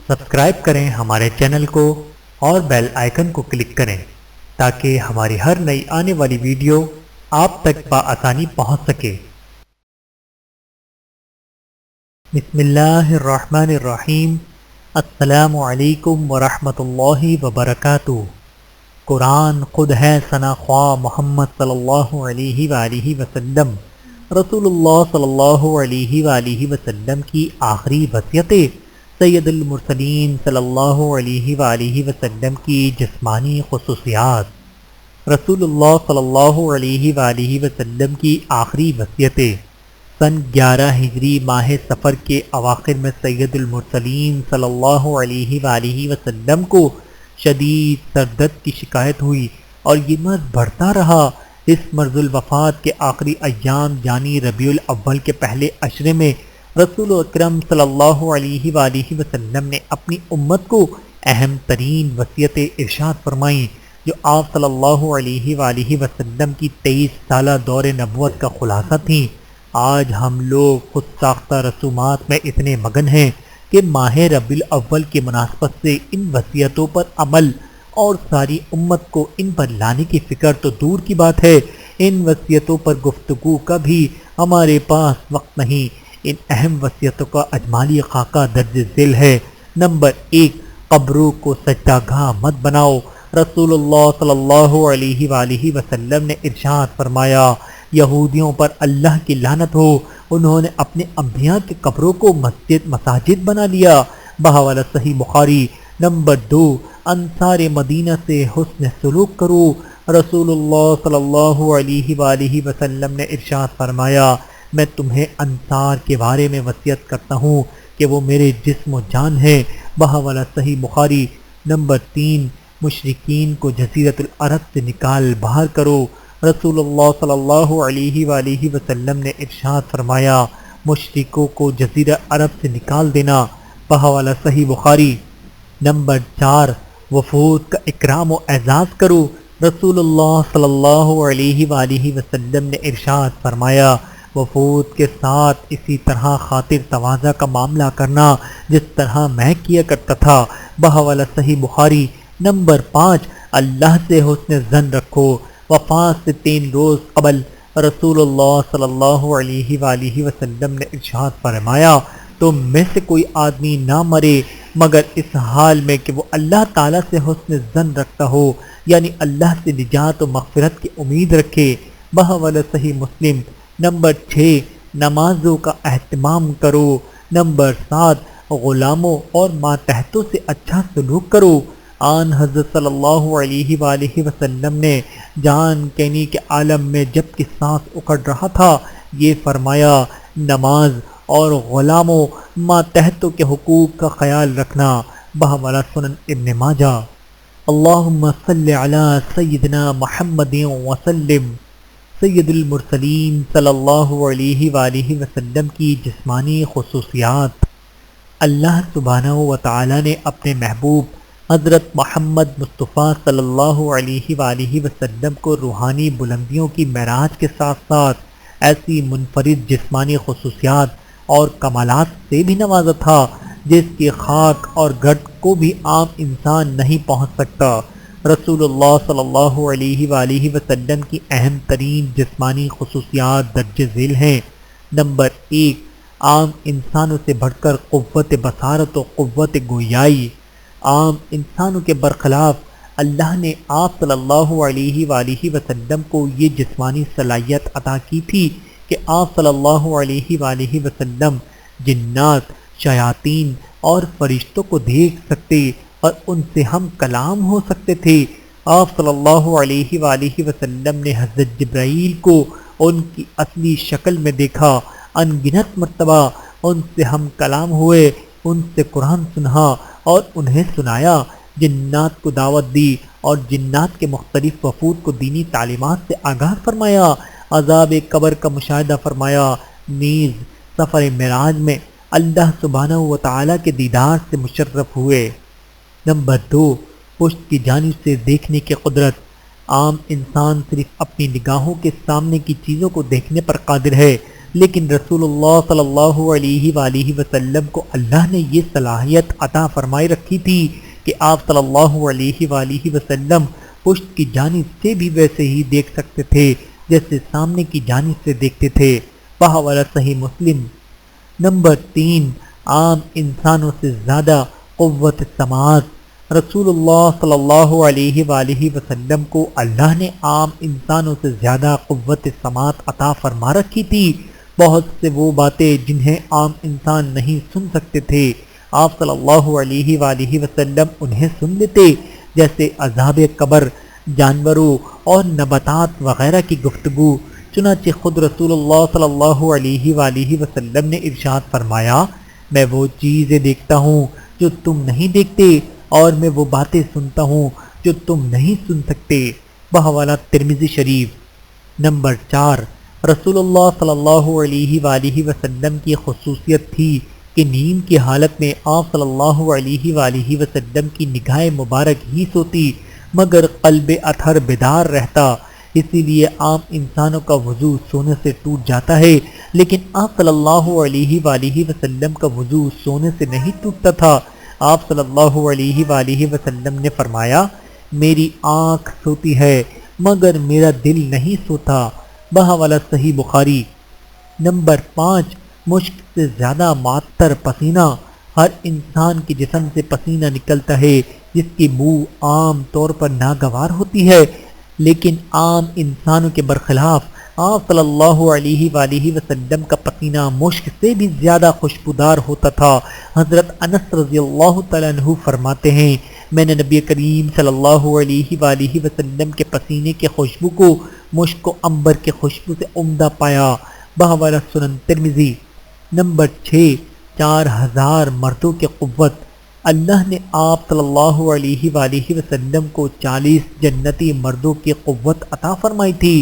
Subscribe کریں ہمارے channel کو اور بیل آئیکن کو کلک کریں تاکہ ہماری ہر نئی آنے والی ویڈیو آپ تک بآسانی پہنچ سکے۔ بسم اللہ الرحمن الرحیم۔ السلام علیکم ورحمۃ اللہ وبرکاتہ۔ قرآن خود ہے ثنا خواہ محمد صلی اللہ علیہ وآلہ وسلم، رسول اللہ صلی اللہ علیہ وآلہ وسلم کی آخری وصیتیں، سید المرسلین صلی اللہ علیہ وآلہ وسلم کی جسمانی خصوصیات۔ رسول اللہ صلی اللہ علیہ وآلہ وسلم کی آخری وصیتیں۔ سن 11 ہجری ماہ صفر کے اواخر میں سید المرسلین صلی اللہ علیہ وآلہ وسلم کو شدید سر درد کی شکایت ہوئی اور یہ مرض بڑھتا رہا۔ اس مرض الوفات کے آخری ایام یعنی ربیع الاول کے پہلے عشرے میں رسول اکرم صلی اللہ علیہ وآلہ وسلم نے اپنی امت کو اہم ترین وصیتیں ارشاد فرمائیں جو آپ صلی اللہ علیہ وآلہ وسلم کی 23 سالہ دور نبوت کا خلاصہ تھیں۔ آج ہم لوگ خود ساختہ رسومات میں اتنے مگن ہیں کہ ماہ ربیع الاول کی مناسبت سے ان وصیتوں پر عمل اور ساری امت کو ان پر لانے کی فکر تو دور کی بات ہے، ان وصیتوں پر گفتگو کا بھی ہمارے پاس وقت نہیں۔ ان اہم وصیتوں کا اجمالی خاکہ درج ذیل ہے۔ نمبر 1، قبروں کو سجدہ گاہ مت بناؤ۔ رسول اللہ صلی اللہ علیہ وآلہ وسلم نے ارشاد فرمایا، یہودیوں پر اللہ کی لعنت ہو، انہوں نے اپنے انبیاء کے قبروں کو مساجد بنا لیا، بحوالہ صحیح بخاری۔ نمبر 2، انصار مدینہ سے حسن سلوک کرو۔ رسول اللہ صلی اللہ علیہ وآلہ وسلم نے ارشاد فرمایا، میں تمہیں انصار کے بارے میں وصیت کرتا ہوں کہ وہ میرے جسم و جان ہیں، بحوالہ صحیح بخاری۔ نمبر 3، مشرکین کو جزیرۃ العرب سے نکال باہر کرو۔ رسول اللہ صلی اللہ علیہ وآلہ وسلم نے ارشاد فرمایا، مشرکوں کو جزیرہ عرب سے نکال دینا، بحوالہ صحیح بخاری۔ نمبر 4، وفود کا اکرام و اعزاز کرو۔ رسول اللہ صلی اللہ علیہ وآلہ وسلم نے ارشاد فرمایا، وفود کے ساتھ اسی طرح خاطر تواضع کا معاملہ کرنا جس طرح میں کیا کرتا تھا، بحوالہ صحیح بخاری۔ نمبر 5، اللہ سے حسن ظن رکھو۔ وفات سے 3 روز قبل رسول اللہ صلی اللہ علیہ وآلہ وسلم نے ارشاد فرمایا، تم میں سے کوئی آدمی نہ مرے مگر اس حال میں کہ وہ اللہ تعالیٰ سے حسن ظن رکھتا ہو، یعنی اللہ سے نجات و مغفرت کی امید رکھے، بحوالہ صحیح مسلم۔ نمبر 6، نمازوں کا اہتمام کرو۔ نمبر 7، غلاموں اور ماتحتوں سے اچھا سلوک کرو۔ آن حضرت صلی اللہ علیہ وآلہ وسلم نے جان کینی کے عالم میں جب کہ سانس اکھڑ رہا تھا یہ فرمایا، نماز اور غلاموں ماتحتوں کے حقوق کا خیال رکھنا، بحوالہ سنن ابن ماجہ۔ اللہم صلی علی سیدنا محمد وسلم۔ سید المرسلین صلی اللہ علیہ وآلہ وسلم کی جسمانی خصوصیات۔ اللہ سبحانہ و تعالی نے اپنے محبوب حضرت محمد مصطفیٰ صلی اللہ علیہ وآلہ وسلم کو روحانی بلندیوں کی معراج کے ساتھ ساتھ ایسی منفرد جسمانی خصوصیات اور کمالات سے بھی نوازا تھا جس کی خاک اور گرد کو بھی عام انسان نہیں پہنچ سکتا۔ رسول اللہ صلی اللہ علیہ وآلہ وسلم کی اہم ترین جسمانی خصوصیات درج ذیل ہیں۔ نمبر 1، عام انسانوں سے بڑھ کر قوت بصارت و قوت گویائی۔ عام انسانوں کے برخلاف اللہ نے آپ صلی اللہ علیہ وآلہ وسلم کو یہ جسمانی صلاحیت عطا کی تھی کہ آپ صلی اللہ علیہ وآلہ وسلم جنات، شیاطین اور فرشتوں کو دیکھ سکتے اور ان سے ہم کلام ہو سکتے تھے۔ آپ صلی اللہ علیہ وآلہ وسلم نے حضرت جبرائیل کو ان کی اصلی شکل میں دیکھا، ان گنت مرتبہ ان سے ہم کلام ہوئے، ان سے قرآن سنا اور انہیں سنایا، جنات کو دعوت دی اور جنات کے مختلف وفود کو دینی تعلیمات سے آگاہ فرمایا، عذاب قبر کا مشاہدہ فرمایا، نیز سفر معراج میں اللہ سبحانہ و تعالیٰ کے دیدار سے مشرف ہوئے۔ نمبر 2، پشت کی جانب سے دیکھنے کی قدرت۔ عام انسان صرف اپنی نگاہوں کے سامنے کی چیزوں کو دیکھنے پر قادر ہے، لیکن رسول اللہ صلی اللہ علیہ وآلہ وسلم کو اللہ نے یہ صلاحیت عطا فرمائی رکھی تھی کہ آپ صلی اللہ علیہ وآلہ وسلم پشت کی جانب سے بھی ویسے ہی دیکھ سکتے تھے جیسے سامنے کی جانب سے دیکھتے تھے۔ بحوالہ صحیح مسلم۔ نمبر 3، عام انسانوں سے زیادہ قوت سماعت۔ رسول اللہ صلی اللہ علیہ وآلہ وسلم کو اللہ نے عام انسانوں سے زیادہ قوت سماعت عطا فرما رکھی تھی۔ بہت سے وہ باتیں جنہیں عام انسان نہیں سن سکتے تھے، آپ صلی اللہ علیہ وآلہ وسلم انہیں سن لیتے، جیسے عذاب قبر، جانوروں اور نباتات وغیرہ کی گفتگو۔ چنانچہ خود رسول اللہ صلی اللہ علیہ وآلہ وسلم نے ارشاد فرمایا، میں وہ چیزیں دیکھتا ہوں جو تم نہیں دیکھتے، اور میں وہ باتیں سنتا ہوں جو تم نہیں سن سکتے۔ بحوالہ ترمذی شریف۔ نمبر 4، رسول اللہ صلی اللہ علیہ وآلہ وسلم کی خصوصیت تھی کہ نیند کی حالت میں آپ صلی اللہ علیہ وآلہ وسلم کی نگاہ مبارک ہی سوتی مگر قلب اطہر بیدار رہتا۔ اسی لیے عام انسانوں کا وضو سونے سے ٹوٹ جاتا ہے، لیکن آپ صلی اللہ علیہ وآلہ وسلم کا وضو سونے سے نہیں ٹوٹتا تھا۔ آپ صلی اللہ علیہ وآلہ وسلم نے فرمایا، میری آنکھ سوتی ہے مگر میرا دل نہیں سوتا۔ بحوالہ صحیح بخاری۔ نمبر 5، مشک سے زیادہ معطر پسینہ۔ ہر انسان کے جسم سے پسینہ نکلتا ہے جس کی بو عام طور پر ناگوار ہوتی ہے، لیکن عام انسانوں کے برخلاف آپ صلی اللہ علیہ وآلہ وسلم کا پسینہ مشک سے بھی زیادہ خوشبودار ہوتا تھا۔ حضرت انس رضی اللہ تعالیٰ عنہ فرماتے ہیں، میں نے نبی کریم صلی اللہ علیہ وآلہ وسلم کے پسینے کے خوشبو کو مشک و عنبر کے خوشبو سے عمدہ پایا۔ بحوالہ سنن ترمذی۔ نمبر 6، 4000 مردوں کی قوت۔ اللہ نے آپ صلی اللہ علیہ وآلہ وسلم کو 40 جنتی مردوں کی قوت عطا فرمائی تھی۔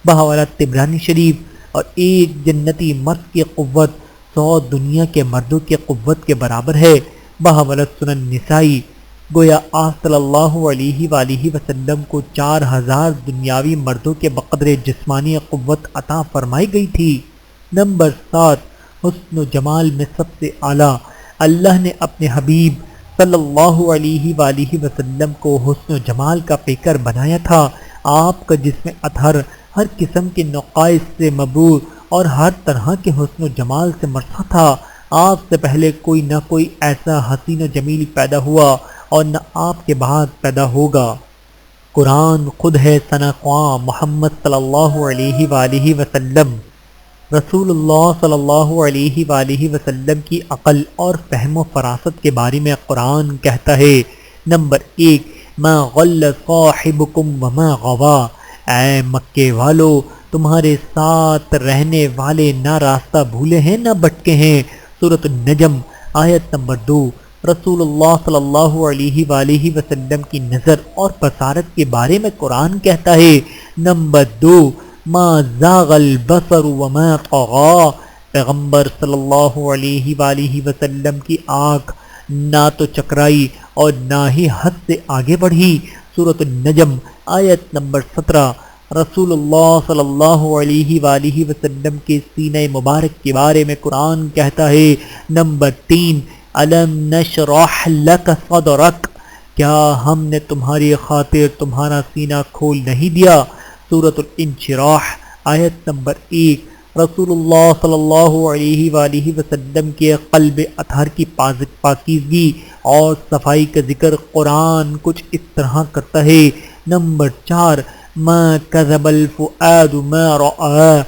بحوالہ طبرانی شریف۔ اور ایک جنتی مرد کی قوت 100 دنیا کے مردوں کی قوت کے برابر ہے۔ بحوالہ سنن نسائی۔ گویا آپ صلی اللہ علیہ وآلہ وسلم کو 4000 دنیاوی مردوں کے بقدر جسمانی قوت عطا فرمائی گئی تھی۔ نمبر 7، حسن و جمال میں سب سے اعلیٰ۔ اللہ نے اپنے حبیب صلی اللہ علیہ وآلہ وسلم کو حسن و جمال کا پیکر بنایا تھا۔ آپ کا جسم اطہر ہر قسم کے نقائص سے مبرور اور ہر طرح کے حسن و جمال سے مرصع تھا۔ آپ سے پہلے کوئی نہ کوئی ایسا حسین و جمیل پیدا ہوا اور نہ آپ کے بعد پیدا ہوگا۔ قرآن خود ہے ثنا خواں محمد صلی اللہ علیہ وآلہ وسلم۔ رسول اللہ صلی اللہ علیہ وآلہ وسلم کی عقل اور فہم و فراست کے بارے میں قرآن کہتا ہے۔ نمبر 1، ما غل صاحبکم وما غوا۔ اے مکے والو، تمہارے ساتھ رہنے والے نہ راستہ بھولے ہیں نہ بھٹکے ہیں۔ سورۃ النجم آیت نمبر 2۔ رسول اللہ صلی اللہ علیہ وآلہ وسلم کی نظر اور بصارت کے بارے میں قرآن کہتا ہے۔ نمبر 2، ما زاغ البصر وما طغى۔ پیغمبر صلی اللہ علیہ وآلہ وسلم کی آنکھ نہ تو چکرائی اور نہ ہی حد سے آگے بڑھی۔ سورۃ النجم آیت نمبر 17۔ رسول اللہ صلی اللہ علیہ وآلہ وسلم کے سینہ مبارک کے بارے میں قرآن کہتا ہے۔ نمبر 3، الم نشرح لک صدرک۔ کیا ہم نے تمہاری خاطر تمہارا سینہ کھول نہیں دیا۔ سورۃ الانشراح آیت نمبر 1۔ رسول اللہ صلی اللہ علیہ وآلہ وسلم کے قلب اطہر کی پاکیزگی اور صفائی کا ذکر قرآن کچھ اس طرح کرتا ہے۔ نمبر 4، ما کذب الفؤاد ما رأى۔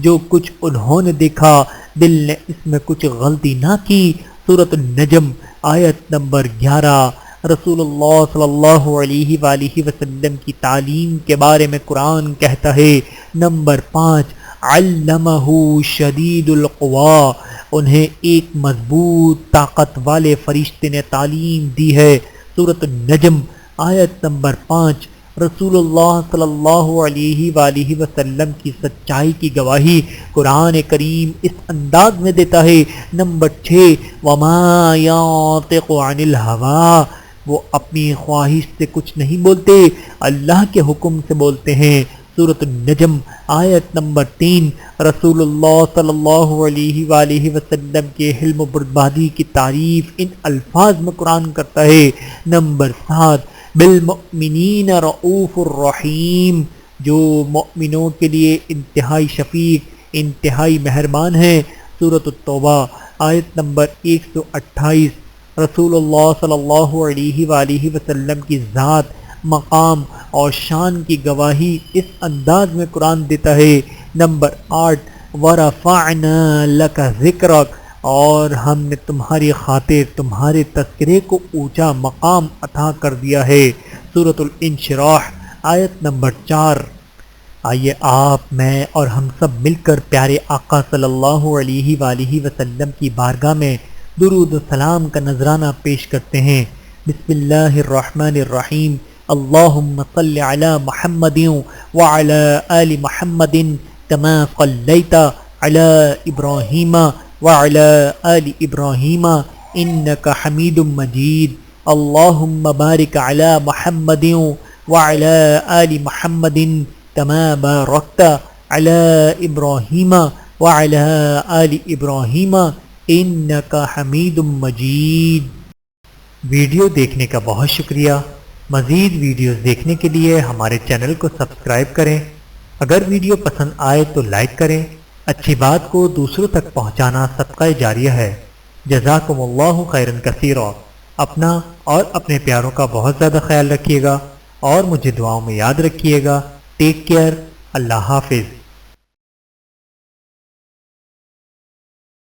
جو کچھ انہوں نے دیکھا دل نے اس میں کچھ غلطی نہ کی۔ سورۃ النجم آیت نمبر 11۔ رسول اللہ صلی اللہ علیہ وآلہ وسلم کی تعلیم کے بارے میں قرآن کہتا ہے۔ نمبر 5، علمہ شدید القوا۔ انہیں ایک مضبوط طاقت والے فرشتے نے تعلیم دی ہے۔ سورۃ النجم آیت نمبر 5۔ رسول اللہ صلی اللہ علیہ وآلہ وسلم کی سچائی کی گواہی قرآن کریم اس انداز میں دیتا ہے۔ نمبر 6، وما ينطق عن الهوى۔ وہ اپنی خواہش سے کچھ نہیں بولتے، اللہ کے حکم سے بولتے ہیں۔ سورۃ النجم آیت نمبر 3 رسول اللہ صلی اللہ علیہ وآلہ وسلم کے حلم و بردباری کی تعریف ان الفاظ میں قرآن کرتا ہے۔ نمبر 7 بالمؤمنین رؤوف الرحیم، جو مؤمنوں کے لیے انتہائی شفیق انتہائی مہربان ہے۔ سورۃ التوبہ آیت نمبر 128 رسول اللہ صلی اللہ علیہ وآلہ وسلم کی ذات مقام اور شان کی گواہی اس انداز میں قرآن دیتا ہے۔ نمبر 8 وَرَفَعْنَا لَكَ ذِكْرَكَ، اور ہم نے تمہاری خاطر تمہارے تذکرے کو اونچا مقام عطا کر دیا ہے۔ سورۃ الانشراح آیت نمبر 4۔ آئیے آپ میں اور ہم سب مل کر پیارے آقا صلی اللہ علیہ وآلہ وسلم کی بارگاہ میں درود و سلام کا نذرانہ پیش کرتے ہیں۔ بسم اللہ الرحمن الرحیم، اللہم صل علی محمد وعلی آل محمد کما صلیت علی ابراہیم وعلی آل ابراہیم انک حمید مجید، اللہم بارک علی محمد وعلی آل محمد کما بارکت علی ابراہیم وعلی آل ابراہیم انک حمید مجید۔ ویڈیو دیکھنے کا بہت شکریہ۔ مزید ویڈیوز دیکھنے کے لیے ہمارے چینل کو سبسکرائب کریں۔ اگر ویڈیو پسند آئے تو لائک کریں۔ اچھی بات کو دوسروں تک پہنچانا صدقہ جاریہ ہے۔ جزاکم اللہ خیرا کثیرا۔ اپنا اور اپنے پیاروں کا بہت زیادہ خیال رکھیے گا اور مجھے دعاؤں میں یاد رکھیے گا۔ Take care. اللہ حافظ۔